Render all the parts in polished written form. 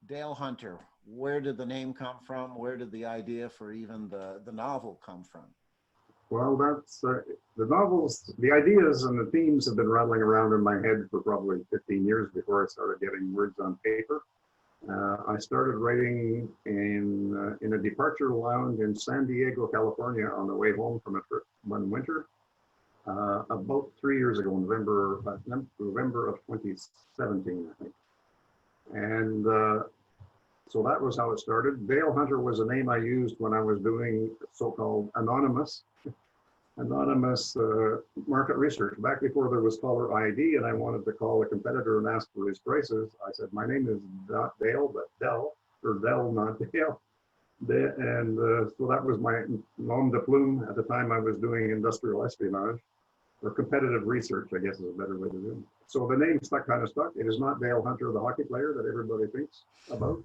Dale Hunter, where did the name come from? Where did the idea for even the novel come from? Well, that's the novels, the ideas and the themes have been rattling around in my head for probably 15 years before I started getting words on paper. I started writing in a departure lounge in San Diego, California, on the way home from a trip one winter, about 3 years ago, November of 2017, I think. And so that was how it started. Dale Hunter was a name I used when I was doing so-called anonymous market research. Back before there was caller ID and I wanted to call a competitor and ask for his prices, I said, my name is not Dale, but Dell, or Dell, not Dale. And so that was my nom de plume. At the time I was doing industrial espionage, or competitive research, I guess is a better way to do it. So the name kind of stuck. It is not Dale Hunter, the hockey player that everybody thinks about,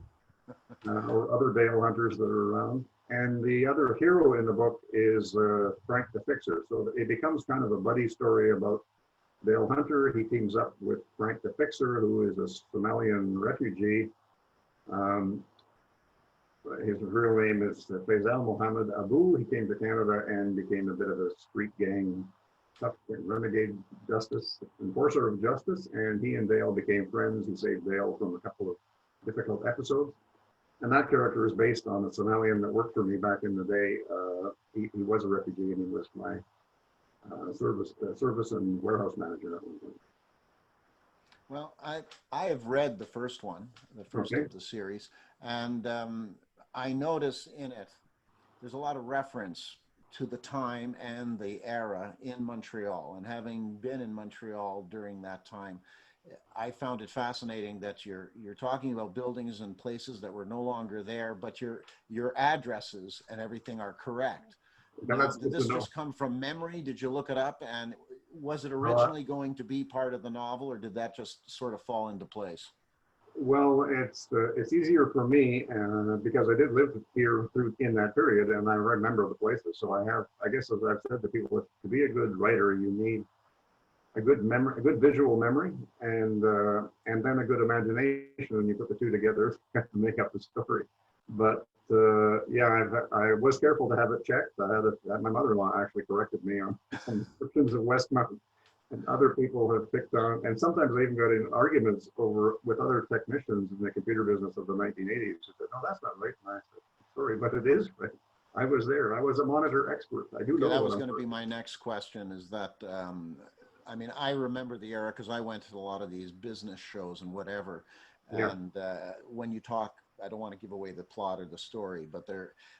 or other Dale Hunters that are around. And the other hero in the book is Frank the Fixer. So it becomes kind of a buddy story about Dale Hunter. He teams up with Frank the Fixer, who is a Somalian refugee. His real name is Faisal Mohammed Abu. He came to Canada and became a bit of a street gang, tough renegade enforcer of justice. And he and Dale became friends. He saved Dale from a couple of difficult episodes. And that character is based on a Somalian that worked for me back in the day. He was a refugee and he was my service and warehouse manager at one point. Well, I have read the first one, the first Okay. of the series, and I notice in it there's a lot of reference to the time and the era in Montreal. And having been in Montreal during that time, I found it fascinating that you're talking about buildings and places that were no longer there, but your addresses and everything are correct. Now Now, that's did good to this know. just come from memory? Did you look it up? And was it Uh, originally going to be part of the novel, or did that just sort of fall into place? well, it's easier for me because I did live here in that period and I remember the places. So I guess as I've said to people, to be a good writer, you need a good memory, a good visual memory, and then a good imagination, and you put the two together to make up the story. But yeah, I was careful to have it checked. My mother-in-law actually corrected me on some descriptions of Westmount, and other people have picked on, and sometimes I even got in arguments over with other technicians in the computer business of the 1980s who said, "No, that's not right." And I said, "Sorry, but it is right. I was there. I was a monitor expert. I do Yeah, know that what was I'm going to be doing." my next question. Is that I mean, I remember the era because I went to a lot of these business shows and whatever. Yeah, And when you talk, I don't want to give away the plot or the story, but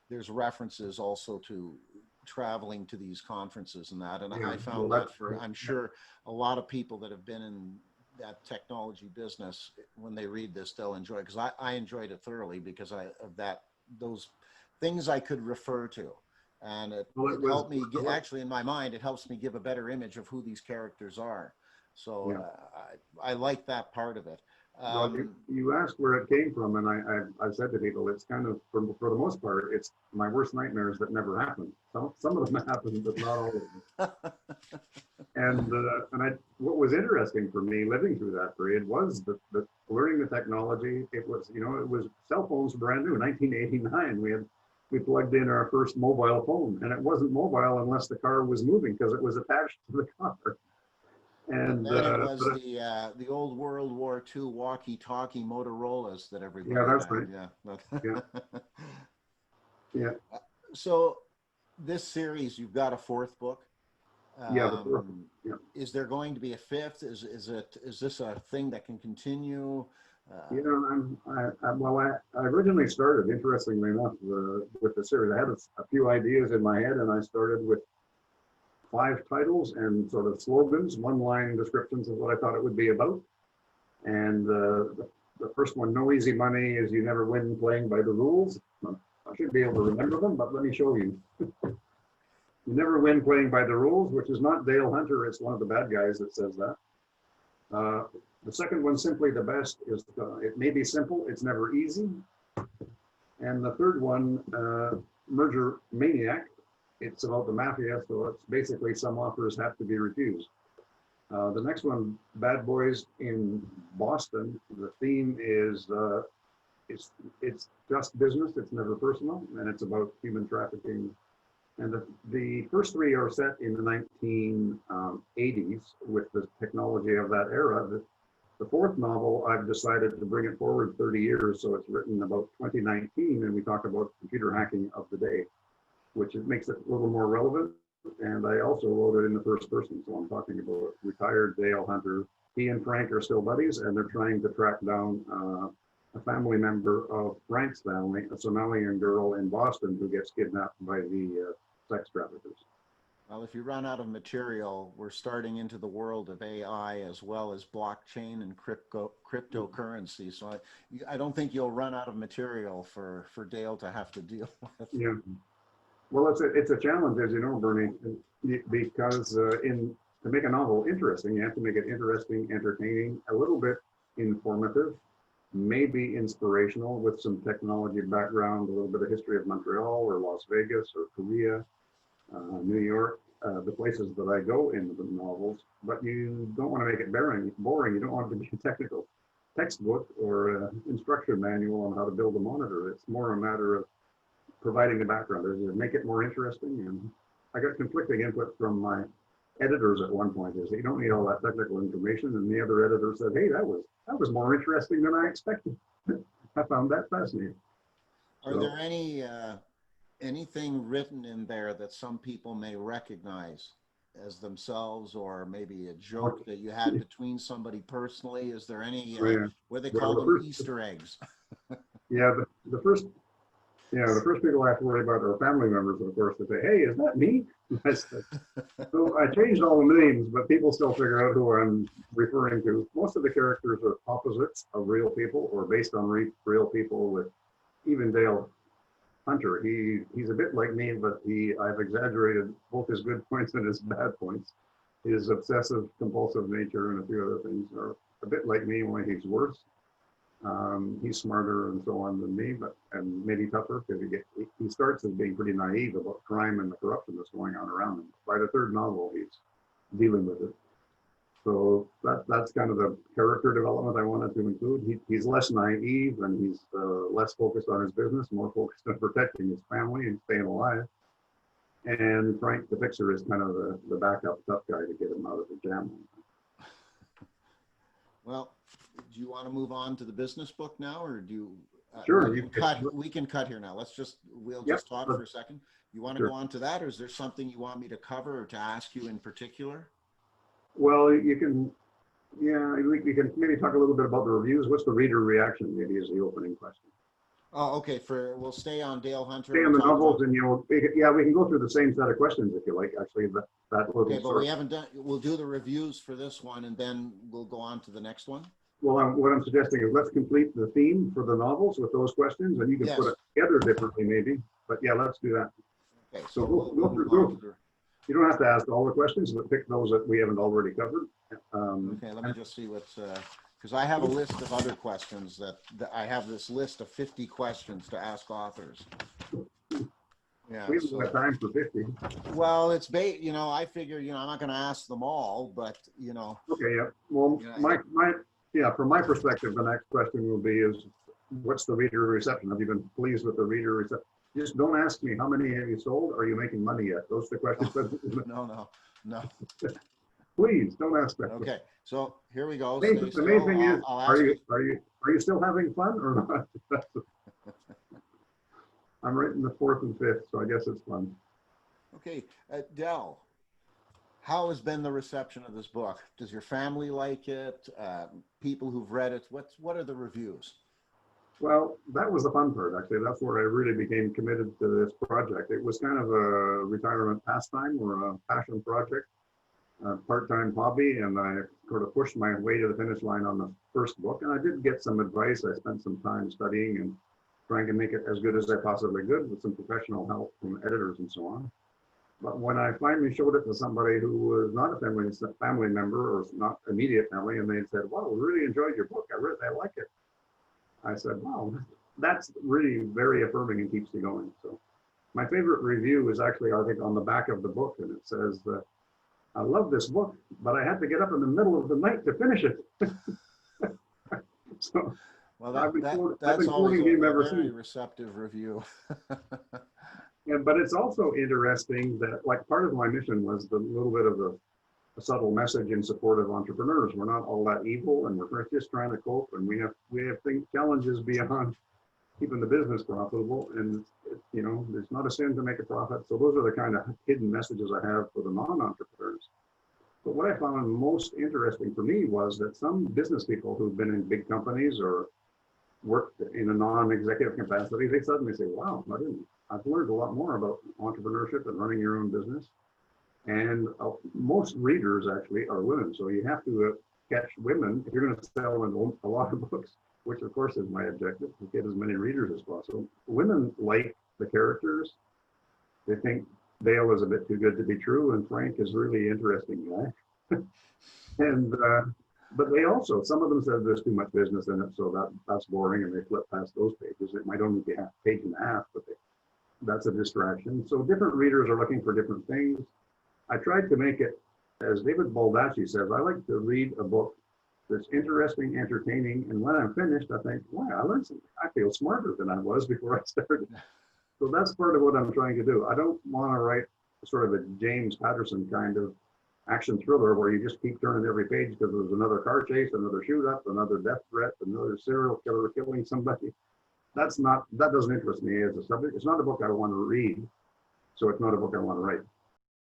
there's references also to traveling to these conferences and that. And yeah. I Well, found that that's for, I'm sure, a lot of people that have been in that technology business, when they read this, they'll enjoy it because I enjoyed it thoroughly because of that, those things I could refer to. And well, it it was. helped me get, actually in my mind, it helps me give a better image of who these characters are. So Yeah. I like that part of it. Well, you asked where it came from, and I've said to people, it's kind of for the most part, it's my worst nightmares that never happened. Some of them happened, but not all of them. And what was interesting for me living through that period was the learning the technology. It was, it was cell phones were brand new. 1989, we plugged in our first mobile phone, and it wasn't mobile unless the car was moving because it was attached to the car. And And then it was the old World War II walkie-talkie Motorola's that yeah, everybody that's had. right. Yeah, Yeah. yeah, So this series, you've got a fourth book. yeah. The fourth. Um, Yeah. is there going to be a fifth? Is this a thing that can continue? You Uh, know, well, I originally started, interestingly enough, with the series. I had a few ideas in my head, and I started with 5 titles and sort of slogans, one-line descriptions of what I thought it would be about. And the first one, "No easy money, is you never win playing by the rules." I should be able to remember them, but let me show you. You never win playing by the rules, which is not Dale Hunter. It's one of the bad guys that says that. Uh, the second one, "Simply the best," is it may be simple, it's never easy. And the third one, "Merger Maniac," it's about the mafia, so it's basically some offers have to be refused. The next one, "Bad Boys in Boston," the theme is it's just business. It's never personal, and it's about human trafficking. And the first three are set in the 1980s with the technology of that era. The fourth novel, I've decided to bring it forward 30 years, so it's written about 2019, and we talk about computer hacking of the day, which makes it a little more relevant. And I also wrote it in the first person, so I'm talking about retired Dale Hunter. He and Frank are still buddies, and they're trying to track down a family member of Frank's family, a Somalian girl in Boston who gets kidnapped by the sex traffickers. Well, if you run out of material, we're starting into the world of AI as well as blockchain and cryptocurrency. So I don't think you'll run out of material for Dale to have to deal with. Yeah. Well, it's a challenge, as you know, Bernie, because to make a novel interesting, you have to make it interesting, entertaining, a little bit informative, maybe inspirational with some technology background, a little bit of history of Montreal or Las Vegas or Korea, New York, the places that I go in the novels. But you don't want to make it boring. You don't want it to be a technical textbook or instruction manual on how to build a monitor. It's more a matter of providing the background, make it more interesting. And I got conflicting input from my editors at one point. Is you don't need all that technical information, and the other editor said, "Hey, that was more interesting than I expected." I found that fascinating. Are there anything written in there that some people may recognize as themselves, or maybe a joke that you had between somebody personally? Is there any what they call them, Easter eggs? Yeah, the first people I have to worry about are family members, of course, to say, "Hey, is that me?" So I changed all the names, but people still figure out who I'm referring to. Most of the characters are opposites of real people or based on real people. With even Dale Hunter, he's a bit like me, but I've exaggerated both his good points and his bad points. His obsessive compulsive nature and a few other things are a bit like me, only he's worse. He's smarter and so on than me, and maybe tougher, because he starts as being pretty naive about crime and the corruption that's going on around him. By the third novel, he's dealing with it. So that's kind of the character development I wanted to include. He's less naive, and he's less focused on his business, more focused on protecting his family and staying alive. And Frank the Fixer is kind of the backup tough guy to get him out of the jam. Well, do you want to move on to the business book now, or do you? Sure. We can cut here now. We'll Yep. just talk for a second. You want to go on to that, or is there something you want me to cover or to ask you in particular? Well, you can, we can maybe talk a little bit about the reviews. What's the reader reaction? Maybe is the opening question. Oh, okay. We'll stay on Dale Hunter. Stay on the novels, and we can go through the same set of questions if you like. Actually, that little. Okay, but we haven't done. We'll do the reviews for this one, and then we'll go on to the next one. Well, what I'm suggesting is let's complete the theme for the novels with those questions, and you can put it together differently, maybe. But yeah, let's do that. Okay, so go through. You don't have to ask all the questions, but pick those that we haven't already covered. Okay, let me just see what's, because I have a list of other questions that I have this list of 50 questions to ask authors. Yeah, we haven't got time for 50. Well, it's I figure, I'm not going to ask them all, but Okay, yeah. Well, from my perspective, the next question will be what's the reader reception? Have you been pleased with the reader reception? Just don't ask me how many have you sold. Are you making money yet? Those are the questions. No. Please don't ask that. Okay, so here we go. The main thing is, are you still having fun or not? I'm writing the 4th and 5th, so I guess it's fun. Okay, Del, how has been the reception of this book? Does your family like it? People who've read it, what are the reviews? Well, that was the fun part, actually. That's where I really became committed to this project. It was kind of a retirement pastime or a passion project, a part-time hobby, and I sort of pushed my way to the finish line on the first book. And I did get some advice. I spent some time studying and trying to make it as good as I possibly could with some professional help from editors and so on. But when I finally showed it to somebody who was not a family member or not immediate family, and they said, "Wow, we really enjoyed your book. I like it." I said, "Wow, that's really very affirming and keeps me going." So my favorite review is actually, I think, on the back of the book, and it says, "I love this book, but I had to get up in the middle of the night to finish it." So Well, I've been that's always quoting him a ever very since. receptive review. And but it's also interesting that like part of my mission was the little bit of a subtle message in support of entrepreneurs. We're not all that evil, and we're just trying to cope, and we have challenges beyond keeping the business profitable. And you know, there's not a sin to make a profit. So those are the kind of hidden messages I have for the non-entrepreneurs. But what I found most interesting for me was that some business people who've been in big companies or worked in a non-executive capacity, they suddenly say, wow, I've learned a lot more about entrepreneurship and running your own business. And most readers actually are women. So you have to catch women if you're going to sell a lot of books, which of course is my objective, to get as many readers as possible. Women like the characters. They think Dale is a bit too good to be true, and Frank is really interesting guy. And but they also, some of them said there's too much business in it, so that's boring, and they flip past those pages. It might only be a page and a half, but that's a distraction. So different readers are looking for different things. I tried to make it, as David Baldacci says, I like to read a book that's interesting, entertaining, and when I'm finished, I think, wow, I learned something. I feel smarter than I was before I started. So that's part of what I'm trying to do. I don't want to write sort of a James Patterson kind of action thriller where you just keep turning every page because there's another car chase, another shoot up, another death threat, another serial killer killing somebody. That doesn't interest me as a subject. It's not a book I want to read, so it's not a book I want to write.